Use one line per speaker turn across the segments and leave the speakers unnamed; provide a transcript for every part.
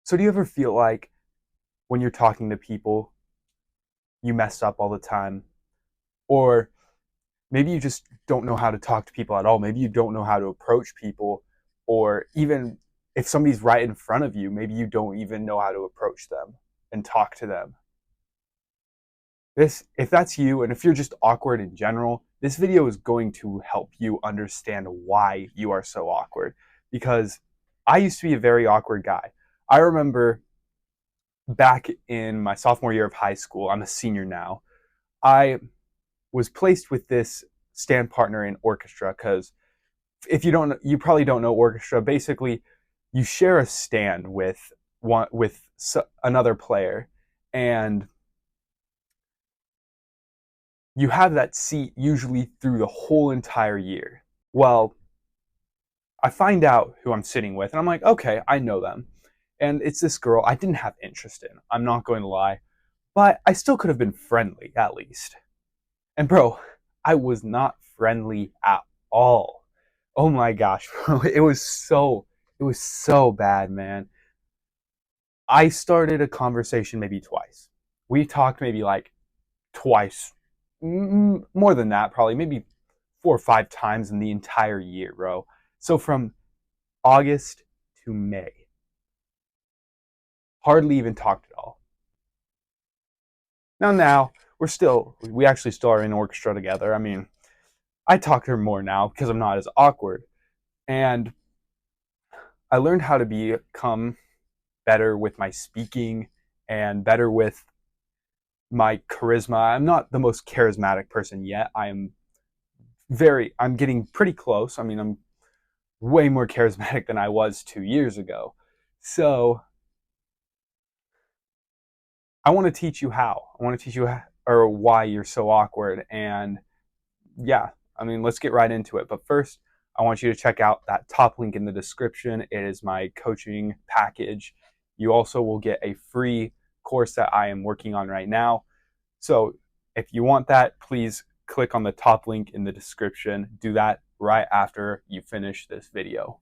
So do you ever feel like when you're talking to people, you mess up all the time? Or maybe you just don't know how to talk to people at all. Maybe you don't know how to approach people. Or even if somebody's right in front of you, maybe you don't even know how to approach them and talk to them. If that's you, and if you're just awkward in general, this video is going to help you understand why you are so awkward. Because I used to be a very awkward guy. I remember back in my sophomore year of high school, I'm a senior now, I was placed with this stand partner in orchestra because if you don't, you probably don't know orchestra. Basically, you share a stand with another player, and you have that seat usually through the whole entire year. Well, I find out who I'm sitting with, and I'm like, okay, I know them, and it's this girl I didn't have interest in. I'm not going to lie, but I still could have been friendly at least. And bro, I was not friendly at all. Oh my gosh, bro. It was so bad, man. I started a conversation maybe twice. We talked maybe like twice. More than that, probably maybe 4 or 5 times in the entire year, bro. So from August to May, hardly even talked at all. Now we actually still are in orchestra together. I mean, I talk to her more now because I'm not as awkward. And I learned how to become better with my speaking and better with my charisma. I'm not the most charismatic person yet. I'm getting pretty close. I mean, I'm way more charismatic than I was 2 years ago. So I want to teach you how. I want to teach you how, or why you're so awkward. And yeah, I mean, let's get right into it. But first, I want you to check out that top link in the description. It is my coaching package. You also will get a free course that I am working on right now. So if you want that, please click on the top link in the description. Do that right after you finish this video.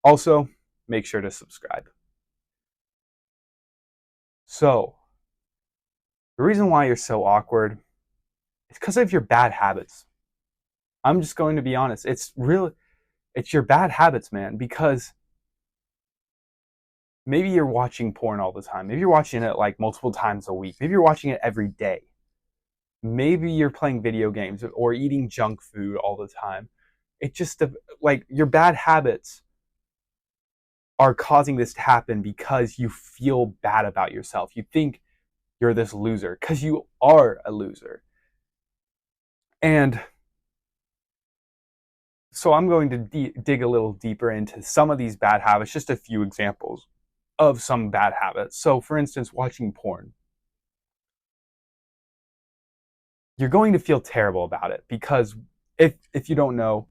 Also, make sure to subscribe. So, the reason why you're so awkward is because of your bad habits. I'm just going to be honest. It's your bad habits, man, because maybe you're watching porn all the time. Maybe you're watching it like multiple times a week. Maybe you're watching it every day. Maybe you're playing video games or eating junk food all the time. It just like your bad habits are causing this to happen because you feel bad about yourself. You think you're this loser because you are a loser. And so I'm going to dig a little deeper into some of these bad habits, just a few examples of some bad habits. So, for instance, watching porn. You're going to feel terrible about it because if you don't know,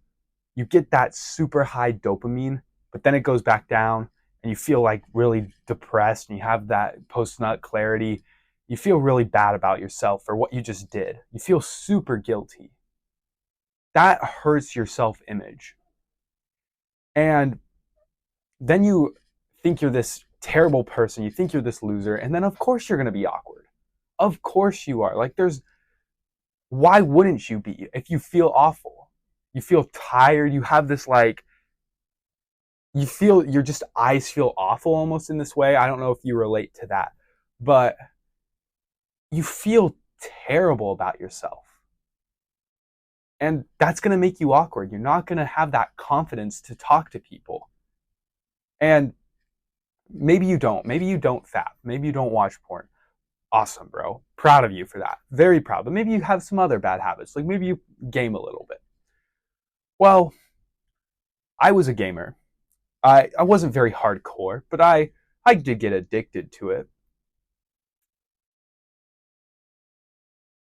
you get that super high dopamine, but then it goes back down and you feel like really depressed and you have that post-nut clarity. You feel really bad about yourself for what you just did. You feel super guilty. That hurts your self-image. And then you think you're this terrible person. You think you're this loser. And then, of course, you're going to be awkward. Of course you are. Like, why wouldn't you be if you feel awful? You feel tired. You have this, like, your just eyes feel awful almost in this way. I don't know if you relate to that, but you feel terrible about yourself. And that's going to make you awkward. You're not going to have that confidence to talk to people. And maybe you don't. Maybe you don't fap. Maybe you don't watch porn. Awesome, bro. Proud of you for that. Very proud. But maybe you have some other bad habits. Like maybe you game a little bit. Well, I was a gamer. I wasn't very hardcore, but I did get addicted to it.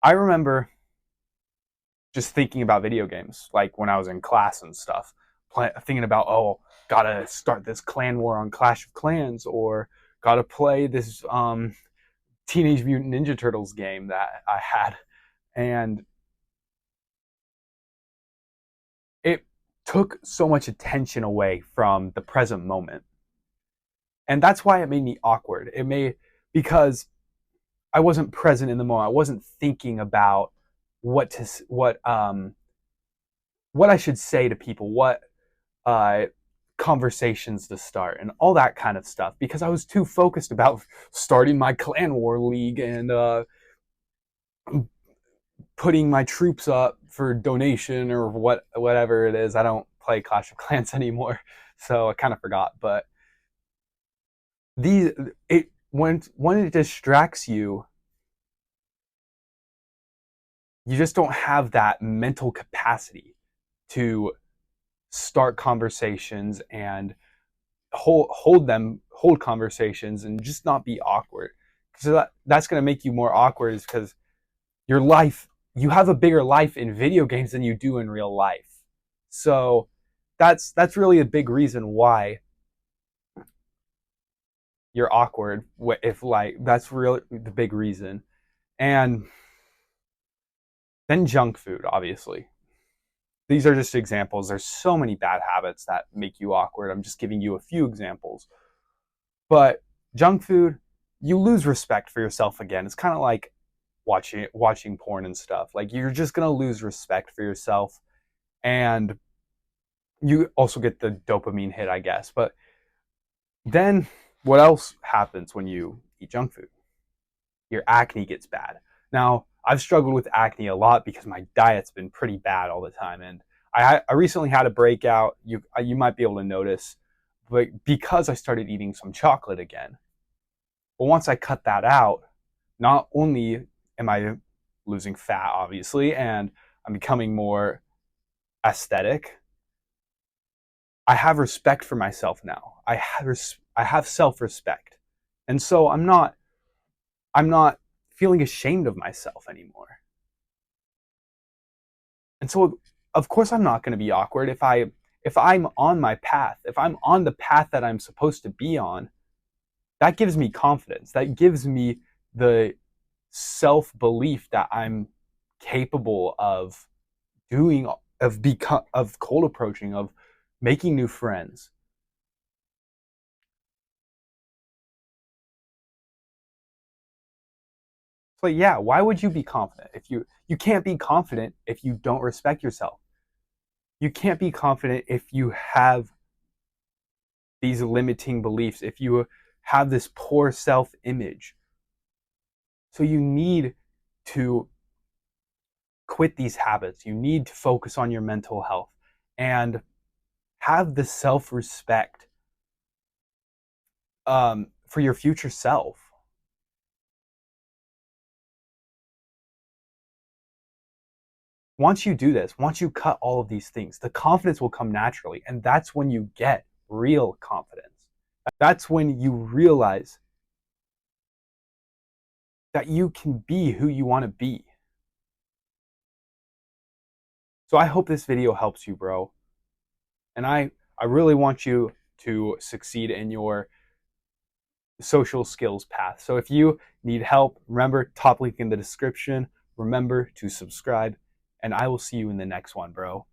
I remember just thinking about video games, like when I was in class and stuff, thinking about, oh, gotta start this clan war on Clash of Clans, or gotta play this Teenage Mutant Ninja Turtles game that I had. And it took so much attention away from the present moment. And that's why it made me awkward. Because I wasn't present in the moment. I wasn't thinking about what to what I should say to people, what uh, conversations to start, and all that kind of stuff. Because I was too focused about starting my clan war league and putting my troops up for donation or whatever it is. I don't play Clash of Clans anymore, so I kind of forgot. But these it when it distracts you, you just don't have that mental capacity to start conversations and hold conversations and just not be awkward. So that's going to make you more awkward, is because your life, you have a bigger life in video games than you do in real life. So that's really a big reason why you're awkward. If like that's really the big reason. And then junk food, obviously. These are just examples. There's so many bad habits that make you awkward. I'm just giving you a few examples. But junk food, you lose respect for yourself again. It's kind of like watching porn and stuff. Like, you're just gonna lose respect for yourself, and you also get the dopamine hit, I guess. But then what else happens when you eat junk food? Your acne gets bad. Now, I've struggled with acne a lot because my diet's been pretty bad all the time, and I recently had a breakout. You might be able to notice, but because I started eating some chocolate again. But once I cut that out, not only am I losing fat, obviously, and I'm becoming more aesthetic, I have respect for myself now. I have self-respect, and so I'm not feeling ashamed of myself anymore. And so, of course, I'm not going to be awkward if I'm on my path, if I'm on the path that I'm supposed to be on. That gives me confidence. That gives me the self belief that I'm capable of doing, of cold approaching, of making new friends. So yeah, why would you be confident if you can't be confident if you don't respect yourself? You can't be confident if you have these limiting beliefs, if you have this poor self-image. So you need to quit these habits. You need to focus on your mental health and have the self-respect for your future self. Once you do this, once you cut all of these things, the confidence will come naturally. And that's when you get real confidence. That's when you realize that you can be who you want to be. So I hope this video helps you, bro. And I really want you to succeed in your social skills path. So if you need help, remember, top link in the description. Remember to subscribe, and I will see you in the next one, bro.